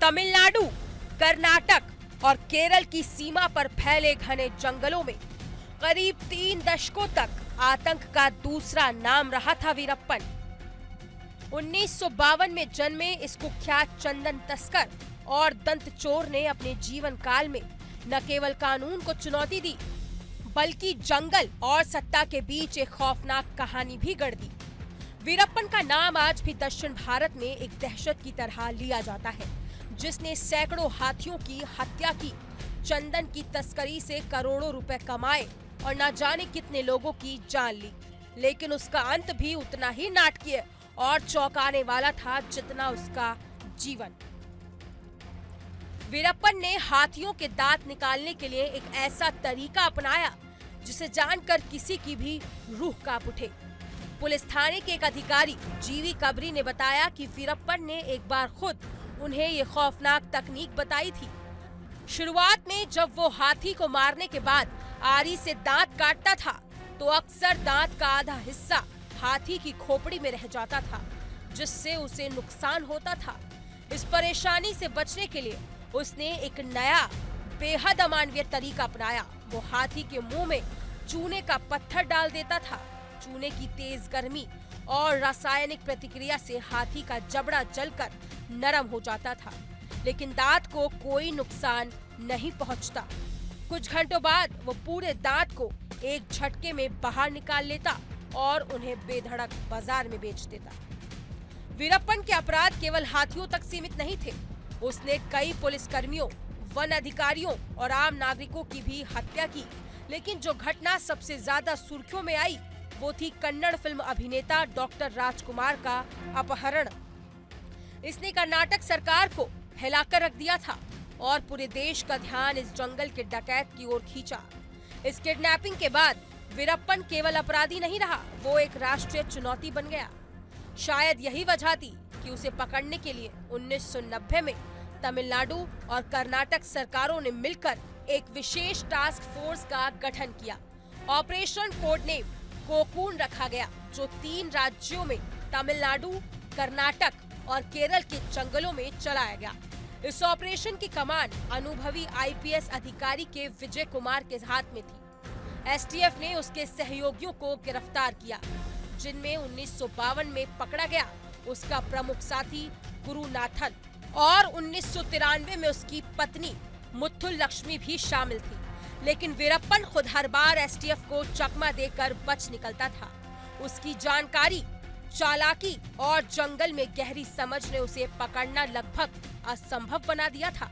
तमिलनाडु, कर्नाटक और केरल की सीमा पर फैले घने जंगलों में करीब 3 दशकों तक आतंक का दूसरा नाम रहा था वीरप्पन। 1952 में जन्मे इस कुख्यात चंदन तस्कर और दंत चोर ने अपने जीवन काल में न केवल कानून को चुनौती दी, बल्कि जंगल और सत्ता के बीच एक खौफनाक कहानी भी गढ़ दी। वीरप्पन का नाम आज भी दक्षिण भारत में एक दहशत की तरह लिया जाता है, जिसने सैकड़ों हाथियों की हत्या की, चंदन की तस्करी से करोड़ों रुपए कमाए और न जाने कितने लोगों की जान ली। लेकिन उसका अंत भी उतना ही नाटकीय और चौंकाने वाला था जितना उसका जीवन। वीरप्पन ने हाथियों के दांत निकालने के लिए एक ऐसा तरीका अपनाया जिसे जानकर किसी की भी रूह कांप उठे। पुलिस थाने के एक अधिकारी जीवी कबरी ने बताया कि वीरप्पन ने एक बार खुद उन्हें ये खौफनाक तकनीक बताई थी। शुरुआत में जब वो हाथी को मारने के बाद आरी से दांत काटता था, तो अक्सर दांत का आधा हिस्सा हाथी की खोपड़ी में रह जाता था, जिससे उसे नुकसान होता था। इस परेशानी से बचने के लिए उसने एक नया बेहद अमानवीय तरीका अपनाया। वो हाथी के मुंह में चूने का पत्थर डाल देता था। चूने की तेज गर्मी और रासायनिक प्रतिक्रिया से हाथी का जबड़ा जलकर नरम हो जाता था, लेकिन दांत को कोई नुकसान नहीं पहुंचता। कुछ घंटों बाद वो पूरे दांत को एक झटके में बाहर निकाल लेता और उन्हें बेधड़क बाजार में बेच देता। वीरप्पन के अपराध केवल हाथियों तक सीमित नहीं थे। उसने कई पुलिसकर्मियों, वन अधिकारियों और आम नागरिकों की भी हत्या की। लेकिन जो घटना सबसे ज्यादा सुर्खियों में आई वो थी कन्नड़ फिल्म अभिनेता डॉक्टर राजकुमार का अपहरण। इसने कर्नाटक सरकार को हिलाकर रख दिया था और पूरे देश का ध्यान इस जंगल के डकैत की ओर खींचा। इस किडनैपिंग के बाद वीरप्पन केवल अपराधी नहीं रहा, वो एक राष्ट्रीय चुनौती बन गया। शायद यही वजह थी कि उसे पकड़ने के लिए 1990 में तमिलनाडु और कर्नाटक सरकारों ने मिलकर एक विशेष टास्क फोर्स का गठन किया। ऑपरेशन कोड नेम कोकून रखा गया, जो 3 राज्यों में तमिलनाडु, कर्नाटक और केरल के जंगलों में चलाया गया। इस ऑपरेशन की कमान अनुभवी आईपीएस अधिकारी के विजय कुमार के हाथ में थी। एसटीएफ ने उसके सहयोगियों को गिरफ्तार किया, जिनमें 1952 में पकड़ा गया उसका प्रमुख साथी गुरुनाथन और 1993 में उसकी पत्नी मुथुल लक्ष्मी भी शामिल थी। लेकिन वीरप्पन खुद हर बार एसटीएफ को चकमा देकर बच निकलता था। उसकी जानकारी, चालाकी और जंगल में गहरी समझ ने उसे पकड़ना लगभग असंभव बना दिया था।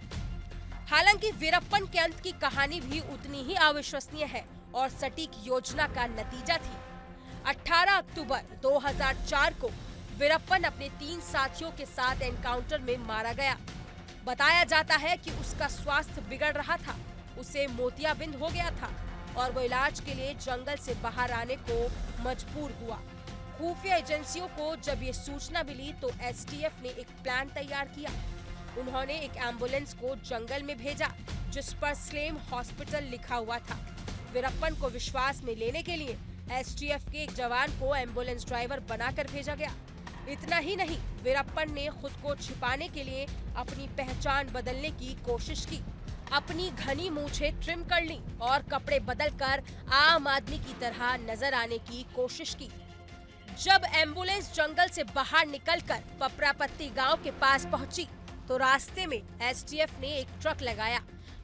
हालांकि वीरप्पन के अंत की कहानी भी उतनी ही अविश्वसनीय है और सटीक योजना का नतीजा थी। 18 अक्टूबर 2004 को वीरप्पन अपने 3 साथियों के साथ एनकाउंटर में मारा गया। बताया जाता है कि उसका स्वास्थ्य बिगड़ रहा था, उसे मोतियाबिंद हो गया था और वो इलाज के लिए जंगल से बाहर आने को मजबूर हुआ। खुफिया एजेंसियों को जब ये सूचना मिली तो एसटीएफ ने एक प्लान तैयार किया। उन्होंने एक एम्बुलेंस को जंगल में भेजा, जिस पर स्लेम हॉस्पिटल लिखा हुआ था। वीरप्पन को विश्वास में लेने के लिए एसटीएफ के एक जवान को एम्बुलेंस ड्राइवर बनाकर भेजा गया। इतना ही नहीं, वीरप्पन ने खुद को छिपाने के लिए अपनी पहचान बदलने की कोशिश की। अपनी घनी मूंछें ट्रिम कर ली और कपड़े बदलकर आम आदमी की तरह नजर आने की कोशिश की। जब एम्बुलेंस जंगल से बाहर निकलकर पपरापत्ती गांव के पास पहुंची, तो रास्ते में एसटीएफ ने एक ट्रक लगाया,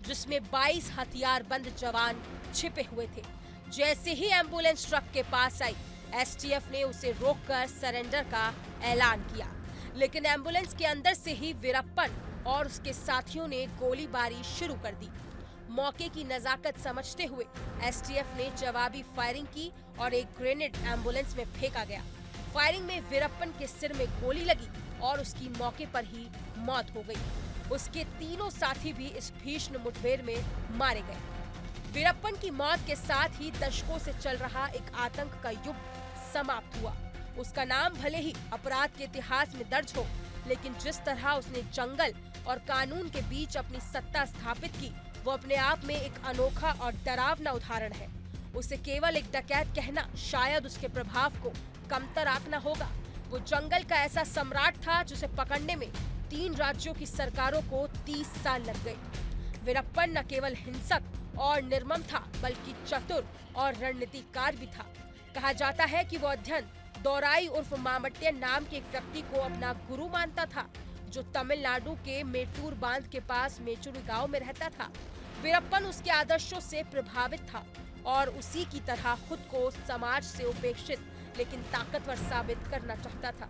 जिसमें 22 हथियारबंद जवान छिपे हुए थे। जैसे ही एम्बुलेंस ट्रक के पास आई, एसटीएफ ने उसे रोककर सरेंडर का ऐलान किया। लेकिन एम्बुलेंस के अंदर से ही वीरप्पन और उसके साथियों ने गोलीबारी शुरू कर दी। मौके की नजाकत समझते हुए एसटीएफ ने जवाबी फायरिंग की और एक ग्रेनेड एम्बुलेंस में फेंका गया। फायरिंग में वीरप्पन के सिर में गोली लगी और उसकी मौके पर ही मौत हो गई। उसके 3 साथी भी इस भीषण मुठभेड़ में मारे गए। वीरप्पन की मौत के साथ ही दशकों से चल रहा एक आतंक का युग समाप्त हुआ। उसका नाम भले ही अपराध के इतिहास में दर्ज हो, लेकिन जिस तरह उसने जंगल और कानून के बीच अपनी सत्ता स्थापित की, वो अपने आप में एक अनोखा और डरावना उदाहरण है। उसे केवल एक डकैत कहना शायद उसके प्रभाव को कमतर आंकना होगा। वो जंगल का ऐसा सम्राट था जिसे पकड़ने में 3 राज्यों की सरकारों को 30 साल लग गए। वीरप्पन न केवल हिंसक और निर्मम था, बल्कि चतुर और रणनीतिकार भी था। कहा जाता है कि वो अध्ययन दौराई उर्फ मामट्टे नाम के एक व्यक्ति को अपना गुरु मानता था, जो तमिलनाडु के मेटूर बांध के पास मेचुरी गांव में रहता था। वीरप्पन उसके आदर्शों से प्रभावित था और उसी की तरह खुद को समाज से उपेक्षित लेकिन ताकतवर साबित करना चाहता था।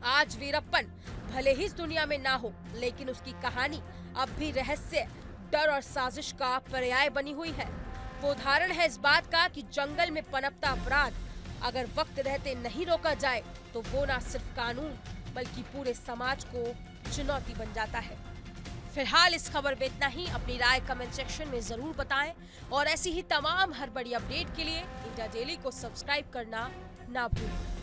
आज वीरप्पन भले ही इस दुनिया में ना हो, लेकिन उसकी कहानी अब भी रहस्य, डर और साजिश का पर्याय बनी हुई है। वो उदाहरण है इस बात का कि जंगल में पनपता अपराध अगर वक्त रहते नहीं रोका जाए तो वो ना सिर्फ कानून बल्कि पूरे समाज को चुनौती बन जाता है। फिलहाल इस खबर में इतना ही। अपनी राय कमेंट सेक्शन में जरूर बताएं और ऐसी ही तमाम हर बड़ी अपडेट के लिए इंडिया डेली को सब्सक्राइब करना ना भूलें।